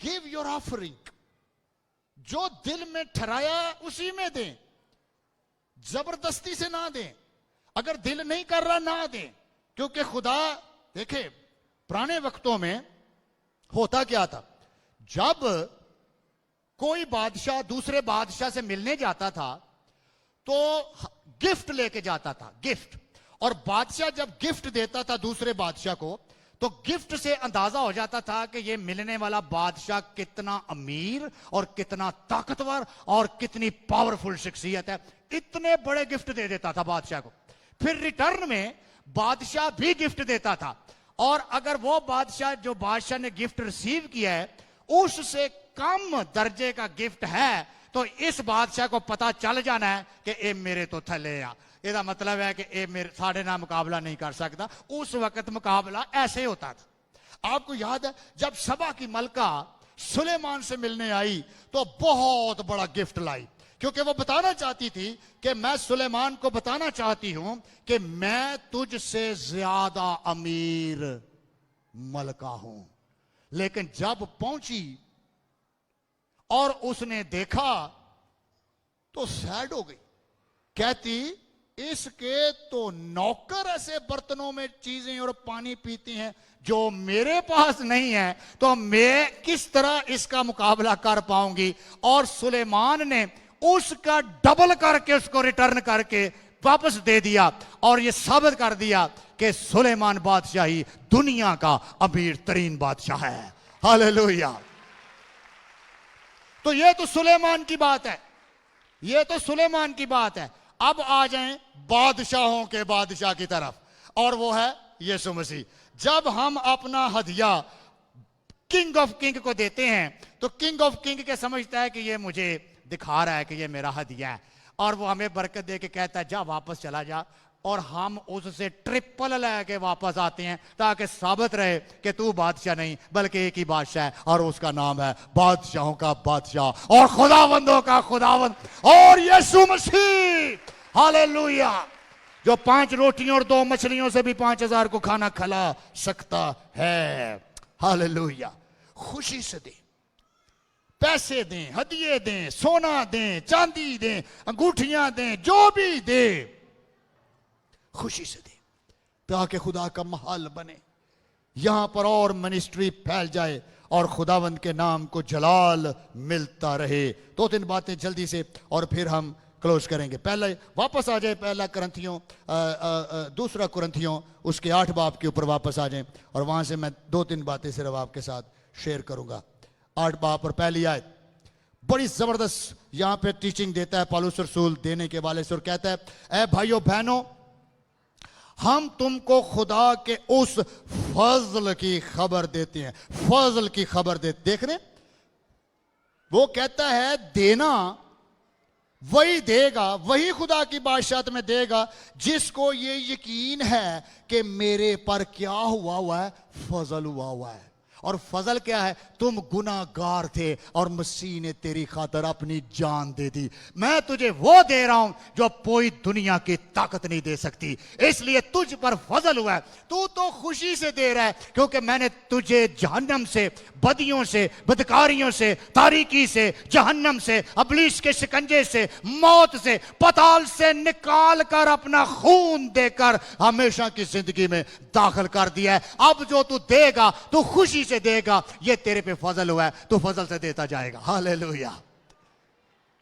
give your offering. जो दिल में ठहराया उसी में दें, जबरदस्ती से ना दें। अगर दिल नहीं कर रहा ना दें, क्योंकि खुदा देखे पुराने वक्तों में होता क्या था, जब कोई बादशाह दूसरे बादशाह से मिलने जाता था तो गिफ्ट लेके जाता था, गिफ्ट। और बादशाह जब गिफ्ट देता था दूसरे बादशाह को तो गिफ्ट से अंदाजा हो जाता था कि ये मिलने वाला बादशाह कितना अमीर और कितना ताकतवर और कितनी पावरफुल शख्सियत है। इतने बड़े गिफ्ट दे देता था बादशाह को। फिर रिटर्न में बादशाह भी गिफ्ट देता था, और अगर वो बादशाह जो बादशाह ने गिफ्ट रिसीव किया है उससे कम दर्जे का गिफ्ट है तो इस बादशाह को पता चल जाना है कि ए मेरे तो थले आ, ਇਹਦਾ मतलब है कि ए मेरे साढ़े ना मुकाबला नहीं कर सकता। उस वक्त मुकाबला ऐसे होता था। आपको याद है जब सबा की मलका सुलेमान से मिलने आई तो बहुत बड़ा गिफ्ट लाई, क्योंकि वो बताना चाहती थी कि मैं सुलेमान को बताना चाहती हूं कि मैं तुझसे ज्यादा अमीर मलका हूं। लेकिन जब पहुंची और उसने देखा तो सैड हो गई, कहती इसके तो नौकर ऐसे बर्तनों में चीजें और पानी पीती हैं जो मेरे पास नहीं है, तो मैं किस तरह इसका मुकाबला कर पाऊंगी। और सुलेमान ने उसका डबल करके उसको रिटर्न करके वापस दे दिया और यह साबित कर दिया कि सुलेमान बादशाह ही दुनिया का अमीर तरीन बादशाह है। हालेलुया। तो यह तो सुलेमान की बात है, यह तो सुलेमान की बात है। अब आ जाएं बादशाहों के बादशाह की तरफ, और वो है यीशु मसीह। जब हम अपना हदिया किंग ऑफ किंग को देते हैं तो किंग ऑफ किंग क्या समझता है कि ये मुझे दिखा रहा है कि ये मेरा हदिया है, और वो हमें बरकत दे के कहता है जा वापस चला जा, और हम उससे ट्रिपल लेके वापस आते हैं ताकि साबित रहे कि तू बादशाह नहीं बल्कि एक ही बादशाह है, और उसका नाम है बादशाहों का बादशाह और खुदावंदों का खुदावंद और यीशु मसीह। हालेलुया। जो 5 रोटियों और 2 मछलियों से भी 5000 को खाना खिला सकता है। हालेलुया। खुशी से दे, पैसे दें, हदिये दें, सोना दें, चांदी दें, अंगूठियां दें, जो भी दे खुशी से दे ताकि खुदा का महल बने, यहां पर और मिनिस्ट्री फैल जाए और खुदावंद के नाम को जलाल मिलता रहे। 2-3 बातें जल्दी से और फिर हम क्लोज करेंगे। पहले वापस आ जाए, पहला कुरिन्थियों 2 कुरिन्थियों उसके 8 बाब के ऊपर वापस आ जाएं, और वहां से मैं 2-3 बातें सिर्फ आपके साथ शेयर करूंगा। 8 बाब और पहली आयत बड़ी जबरदस्त यहां पे टीचिंग देता है पौलुस रसूल देने के वाले से, और कहता है ऐ भाइयों बहनों, हम तुमको खुदा के उस फजल की खबर देते हैं। फजल की खबर देख रहे, वो कहता है देना वही देगा, वही खुदा की बादशाहत में देगा जिसको ये यकीन है कि मेरे पर क्या हुआ है, फजल हुआ है। और फजल क्या है? तुम गुनाहगार थे और मसीह ने तेरी खातर अपनी जान दे दी। मैं तुझे वो दे रहा हूं जो कोई दुनिया की ताकत नहीं दे सकती, इसलिए तुझ पर फजल हुआ है। तू तो खुशी से दे रहा है क्योंकि मैंने तुझे जहन्नम से, बदियों से, बदकारियों से, तारीकी से, जहन्नम से, अबलीस के शिकंजे से, मौत से, पताल से निकाल कर अपना खून देकर हमेशा की जिंदगी में दाखिल कर दिया है। अब जो तू देगा तू खुशी से देगा, ये तेरे पे फजल हुआ है, तू फजल से देता जाएगा। हालेलुया,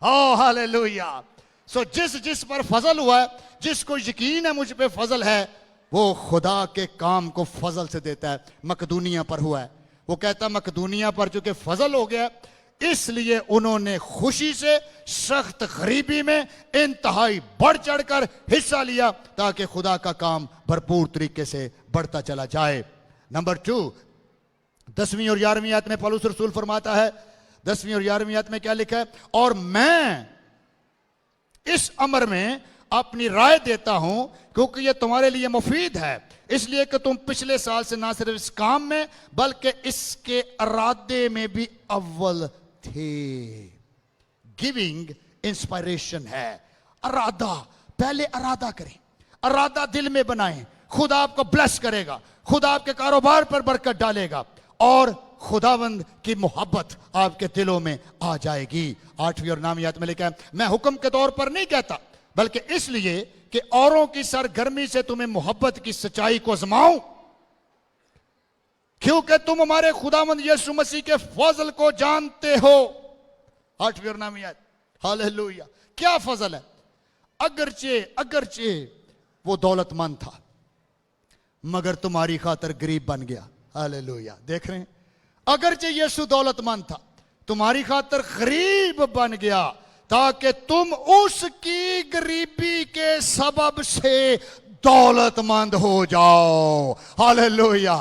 ओ हालेलुया। सो जिस जिस पर फजल हुआ है, जिसको यकीन है मुझ पे फजल है, वो खुदा के काम को फजल से देता है। मकदूनिया पर हुआ है, वो कहता मकदूनिया पर चूंकि फजल हो गया, इसलिए उन्होंने खुशी से सख्त गरीबी में इंतहाई बढ़ चढ़कर हिस्सा लिया, ताकि खुदा का काम भरपूर तरीके से बढ़ता चला जाए। नंबर 2, 10वीं और 11वीं आयत में पौलुस रसूल फरमाता है, 10वीं और 11वीं आयत में क्या लिखा है, और मैं इस अमर में अपनी राय देता हूं क्योंकि यह तुम्हारे लिए मुफीद है, इसलिए कि तुम पिछले साल से ना सिर्फ इस काम में बल्कि इसके इरादे में भी अव्वल थे। गिविंग इंस्पिरेशन है, इरादा, पहले इरादा करें, इरादा दिल में बनाएं, खुदा आपको ब्लेस करेगा, खुदा आपके कारोबार पर बरकत डालेगा और खुदावंद की मोहब्बत आपके दिलों में आ जाएगी। 8वीं और 9वीं आयत में लिखा है, मैं हुक्म के तौर पर नहीं कहता बल्कि इसलिए कि औरों की सरगर्मी से तुम्हें मोहब्बत की सच्चाई को आजमाऊं, क्योंकि तुम हमारे खुदावंद यीशु मसीह के फजल को जानते हो। 8वीं और 9वीं आयत, हालेलुया। क्या फजल है? अगरचे वो दौलतमंद था मगर तुम्हारी खातर गरीब बन गया। हालेलुया। देख रहे हैं, अगरचे यीशु दौलतमंद था, तुम्हारी खातर गरीब बन गया ताकि तुम उसकी गरीबी के सबब से दौलतमंद हो जाओ। हालेलुया,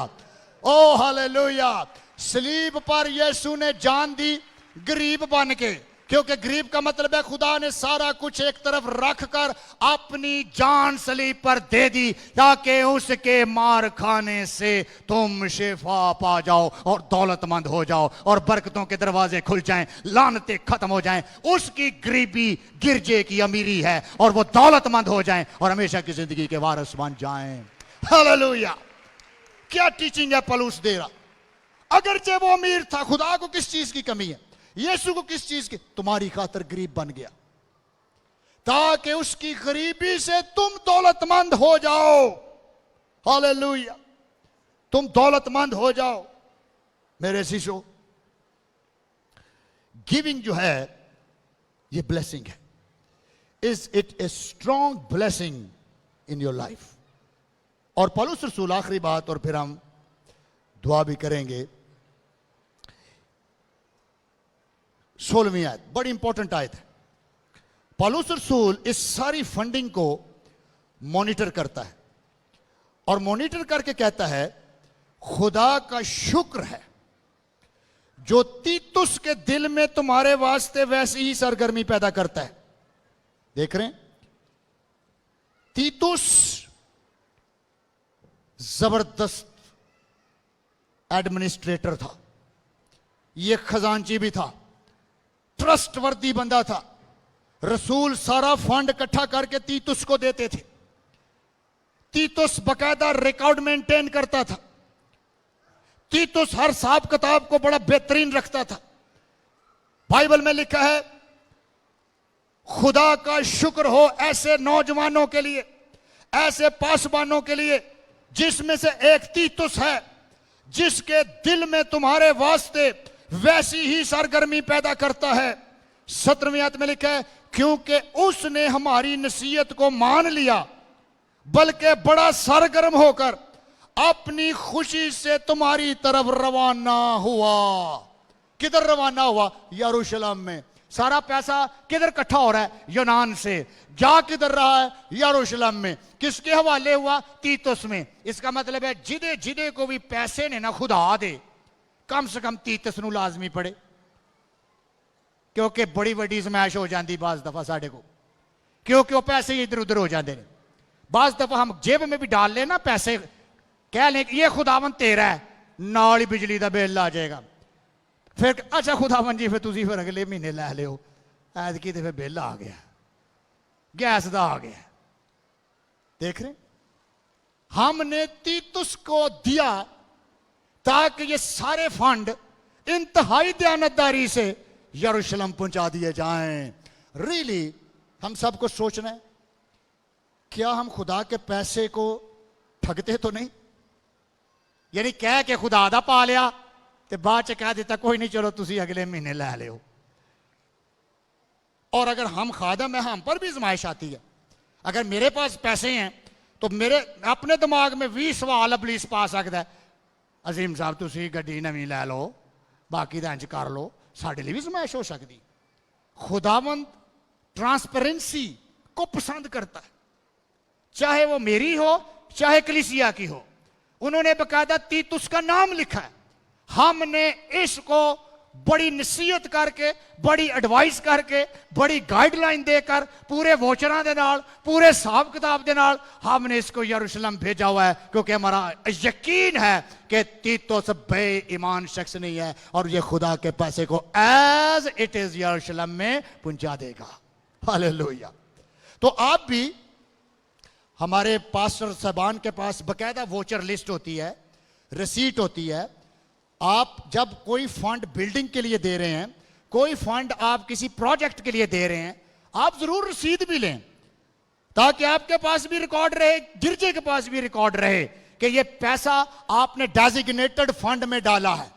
ओ हालेलुया। सलीब पर यीशु ने जान दी गरीब बन के, क्योंकि गरीब का मतलब है खुदा ने सारा कुछ एक तरफ रखकर अपनी जान सलीब पर दे दी ताकि उसके मार खाने से तुम शिफा पा जाओ और दौलतमंद हो जाओ और बरकतों के दरवाजे खुल जाएं, लानतें खत्म हो जाएं। उसकी गरीबी गिरजे की अमीरी है और वो दौलतमंद हो जाएं और हमेशा की जिंदगी के वारिस बन जाएं। हालेलुया। क्या टीचिंग है पौलुस दे रहा। अगरचे वो अमीर था, खुदा को किस चीज की कमी है, यीशु को किस चीज की, तुम्हारी खातर गरीब बन गया ताकि उसकी गरीबी से तुम दौलतमंद हो जाओ। हालेलुया, तुम दौलतमंद हो जाओ। मेरे शिष्यों, गिविंग जो है ये ब्लेसिंग है। Is it a strong blessing in your life. और पौलुस रसूल, आखिरी बात और फिर हम दुआ भी करेंगे, 16वीं आयत बड़ी इंपॉर्टेंट आयत है। पौलुस रसूल इस सारी फंडिंग को मॉनिटर करता है और मॉनिटर करके कहता है, खुदा का शुक्र है जो तीतुस के दिल में तुम्हारे वास्ते वैसी ही सरगर्मी पैदा करता है। देख रहे हैं, तीतुस जबरदस्त एडमिनिस्ट्रेटर था, यह खजांची भी था, ट्रस्टवर्दी बंदा था। रसूल सारा फंड इकट्ठा करके तीतुस को देते थे। तीतुस बकायदा रिकॉर्ड मेंटेन करता था। तीतुस हर हिसाब किताब को बड़ा बेहतरीन रखता था। बाइबल में लिखा है, खुदा का शुक्र हो ऐसे नौजवानों के लिए, ऐसे पासबानों के लिए जिसमें से एक तीतुस है, जिसके दिल में तुम्हारे वास्ते वैसी ही सरगर्मी पैदा करता है। 17वीं आयत में लिखा है, क्योंकि उसने हमारी नसीहत को मान लिया बल्कि बड़ा सरगर्म होकर अपनी खुशी से तुम्हारी तरफ रवाना हुआ। किधर रवाना हुआ? यरूशलेम में। सारा पैसा किधर इकट्ठा हो रहा है? यूनान से। जा किधर रहा है? यरूशलेम में। किसके हवाले हुआ? तीतुस में। इसका मतलब है जिदे जिदे को भी पैसे ने ना खुदा दे, कम से कम तीतुस नूं लाजमी पड़े, क्योंकि बड़ी बड़ी जमैश हो जाती बाज दफा साढ़े को, क्योंकि वो पैसे इधर उधर हो जाते हैं। बाज दफा हम जेब में भी डाल लें ना पैसे, कह लें ये खुदावन तेरा है, नाल ही बिजली का बिल आ जाएगा। फिर अच्छा खुदावन जी फिर तुसी फिर अगले महीने लै लियो, ऐतकी तो फिर बिल आ गया, गैस का आ गया। देख रहे, हमने तीतुस को दिया ताकि ये सारे फंड इंतहाई दयानतदारी से यरूशलेम पहुंचा दिए जाएं। रियली हम सबको सोचना है, क्या हम खुदा के पैसे को ठगते तो नहीं? यानी कह के खुदा दा पा लिया ते बाद च कह दिता कोई नहीं चलो तुसी अगले महीने लै लियो। और अगर हम खादम है, हम पर भी आजमाइश आती है। अगर मेरे पास पैसे हैं तो मेरे अपने दिमाग में 20 सवाल इबलीस पा सकता है, अजीम साहब तुसी गड्डी नवीं लै लो, बाकी दा इंज कर लो, साडे लिए भी आजमाइश हो सकती। खुदावंद ट्रांसपेरेंसी को पसंद करता है, चाहे वो मेरी हो चाहे कलीसिया की हो। उन्होंने बकायदा तीतुस का नाम लिखा है। हमने इसको बड़ी नसीहत करके, बड़ी एडवाइस करके, बड़ी गाइडलाइन देकर, पूरे वोचरां दे नाल, पूरे हिसाब किताब दे नाल हमने इसको यरूशलेम भेजा हुआ है, क्योंकि हमारा यकीन है कि तीतुस बेईमान शख्स नहीं है और ये खुदा के पैसे को एज इट इज यरूशलेम में पहुंचा देगा। हालेलुया। तो आप भी, हमारे पास्टर साहबान के पास बकायदा वोचर लिस्ट होती है, रिसीट होती है। आप जब कोई फंड बिल्डिंग के लिए दे रहे हैं, कोई फंड आप किसी प्रोजेक्ट के लिए दे रहे हैं, आप जरूर रसीद भी लें, ताकि आपके पास भी रिकॉर्ड रहे, गिरजे के पास भी रिकॉर्ड रहे कि ये पैसा आपने डेजिग्नेटेड फंड में डाला है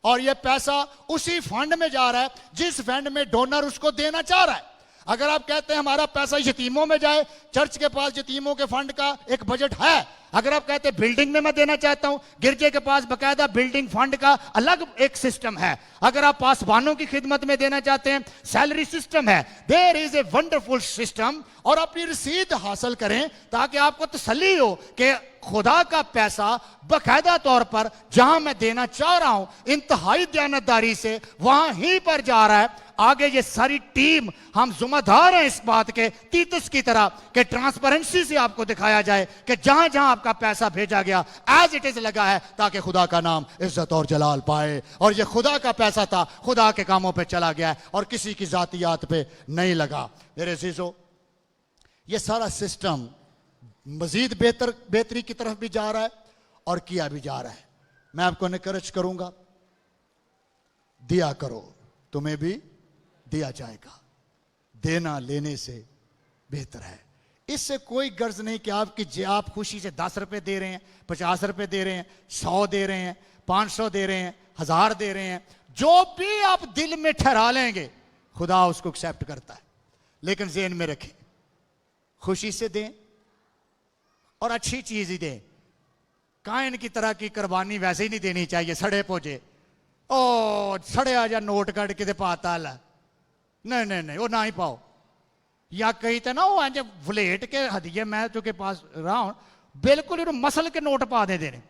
और ये पैसा उसी फंड में जा रहा है जिस फंड में डोनर उसको देना चाह रहा है। अगर आप कहते हैं हमारा पैसा यतीमों में जाए, चर्च के पास यतीमों के फंड का एक बजट है। अगर आप कहते हैं बिल्डिंग में मैं देना चाहता हूं, गिरजे के पास बकायदा बिल्डिंग फंड का अलग एक सिस्टम है। अगर आप पासवानों की खिदमत में देना चाहते हैं, सैलरी सिस्टम है। There is a wonderful system. और अपनी रसीद हासिल करें ताकि आपको तसल्ली हो कि खुदा का पैसा बकायदा तौर पर जहां मैं देना चाह रहा हूं, इंतहाई दयानतदारी से वहां ही पर जा रहा है। आगे ये सारी टीम, हम जिम्मेदार हैं इस बात के, तीतुस की तरह, कि ट्रांसपेरेंसी से आपको दिखाया जाए कि जहां जहां आपका पैसा भेजा गया एज इट इज लगा है, ताकि खुदा का नाम इज्जत और जलाल पाए। और ये खुदा का पैसा था, खुदा के कामों पे चला गया है और किसी की जातियात पे नहीं लगा। मेरे अजीजों, ये सारा सिस्टम मजीद बेहतरी की तरफ भी जा रहा है और किया भी जा रहा है। मैं आपको एनकरेज करूंगा, दिया करो, तुम्हें भी दिया जाएगा। देना लेने से बेहतर है। इससे कोई गर्ज नहीं कि आप खुशी से 10 रुपए दे रहे हैं, 50 रुपए दे रहे हैं, 100 दे रहे हैं, 500 दे रहे हैं, 1000 दे रहे हैं। जो भी आप दिल में ठहरा लेंगे, खुदा उसको एक्सेप्ट करता है। लेकिन ज़हन में रखें, खुशी से दें और अच्छी चीज ही दें। कायन की तरह की कुर्बानी वैसे ही नहीं देनी चाहिए, सड़े पोजे, ओ सड़े आ जा नोट कट के पाता है, नहीं नहीं नहीं, वो ना ही पाओ। या कहीं तो ना वो इंज वलेट के हदिये, मैं चुके पास रहा हूं, बिल्कुल मसल के नोट पा दे देने।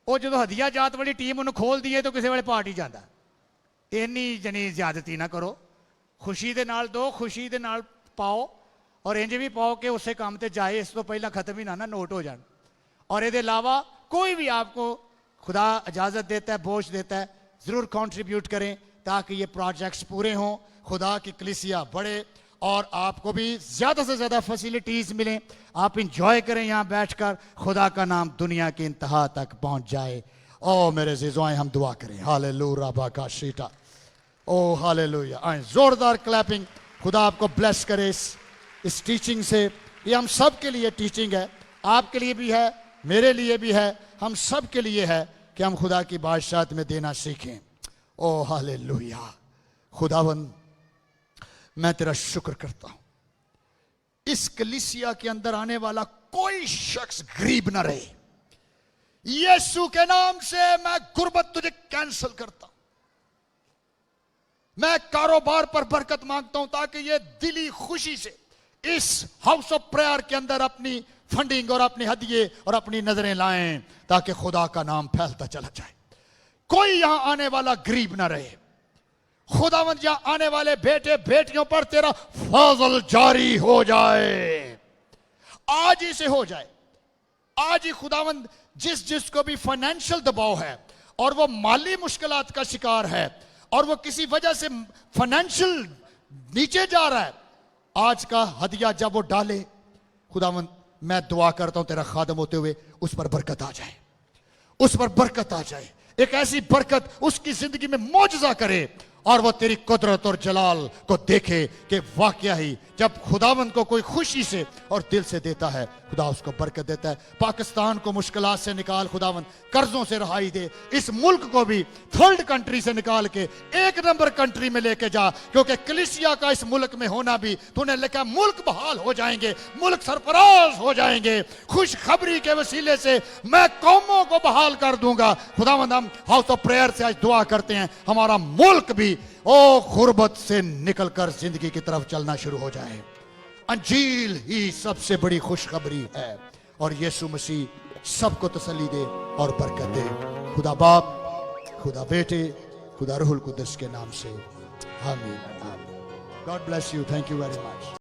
वो जो हदिया जात वाली टीम उन्हें खोल दिए तो किसी वाले पार्टी जाता। इन्नी जनी ज्यादती ना करो, खुशी दे नाल दो, खुशी दे नाल पाओ और इंज भी पाओ कि उससे काम ते जाए, इस तो पहला खत्म ही ना नोट हो जाए। और ये अलावा कोई भी आपको खुदा इजाजत देता है, बोझ देता है, जरूर कंट्रीब्यूट करें ताकि ये प्रोजेक्ट्स पूरे हों, खुदा की कलीसिया बढ़े और आपको भी ज्यादा से ज्यादा फैसिलिटीज मिलें। आप इंजॉय करें यहाँ बैठकर, खुदा का नाम दुनिया की इंतहा तक पहुंच जाए। ओ मेरे अज़ीज़ों, हम दुआ करें। हालेलुया बाका शीटा, ओ हालेलुया। आए जोरदार क्लैपिंग। खुदा आपको ब्लेस करे इस टीचिंग से। ये हम सब के लिए टीचिंग है, आपके लिए भी है, मेरे लिए भी है, हम सब के लिए है कि हम खुदा की बादशाहत में देना सीखें। ओ हालेलुया। खुदावंद, मैं तेरा शुक्र करता हूं, इस कलीसिया के अंदर आने वाला कोई शख्स गरीब ना रहे। यीशु के नाम से मैं गुर्बत तुझे कैंसिल करता हूं। मैं कारोबार पर बरकत मांगता हूं ताकि ये दिली खुशी से इस हाउस ऑफ प्रेयर के अंदर अपनी फंडिंग और अपने हदिये और अपनी नजरें लाएं ताकि खुदा का नाम फैलता चला जाए। कोई यहां आने वाला गरीब ना रहे। खुदावंद, यहां आने वाले बेटे बेटियों पर तेरा फजल जारी हो जाए, आज ही से हो जाए। आज ही खुदावंद, जिसको भी फाइनेंशियल दबाव है और वो माली मुश्किलात का शिकार है और वो किसी वजह से फाइनेंशियल नीचे जा रहा है, आज का हदिया जब वो डाले, खुदावंद मैं दुआ करता हूं तेरा खादम होते हुए उस पर बरकत आ जाए, उस पर बरकत आ जाए। एक ऐसी बरकत उसकी जिंदगी में मौजज़ा करे और वो तेरी कुदरत और जलाल को देखे कि वाकया ही जब खुदावंद को कोई खुशी से और दिल से देता है, खुदा उसको बरकत देता है। पाकिस्तान को मुश्किलात से निकाल खुदावंद, कर्जों से रहाई दे, इस मुल्क को भी थर्ड कंट्री से निकाल के 1 नंबर कंट्री में लेके जा, क्योंकि कलीसिया का इस मुल्क में होना भी तूने लिखा, मुल्क बहाल हो जाएंगे, मुल्क सरफराज हो जाएंगे। खुशखबरी के वसीले से मैं कौमों को बहाल कर दूंगा। खुदावंद हम हाउस ऑफ प्रेयर से आज दुआ करते हैं, हमारा मुल्क भी ओ गुर्बत से निकलकर जिंदगी की तरफ चलना शुरू हो जाए। अंजील ही सबसे बड़ी खुशखबरी है और यीशु मसीह सबको तसल्ली दे और बरकत दे। खुदा बाप, खुदा बेटे, खुदा रूहुल कुद्दस के नाम से आमीन। God bless you. Thank you very much.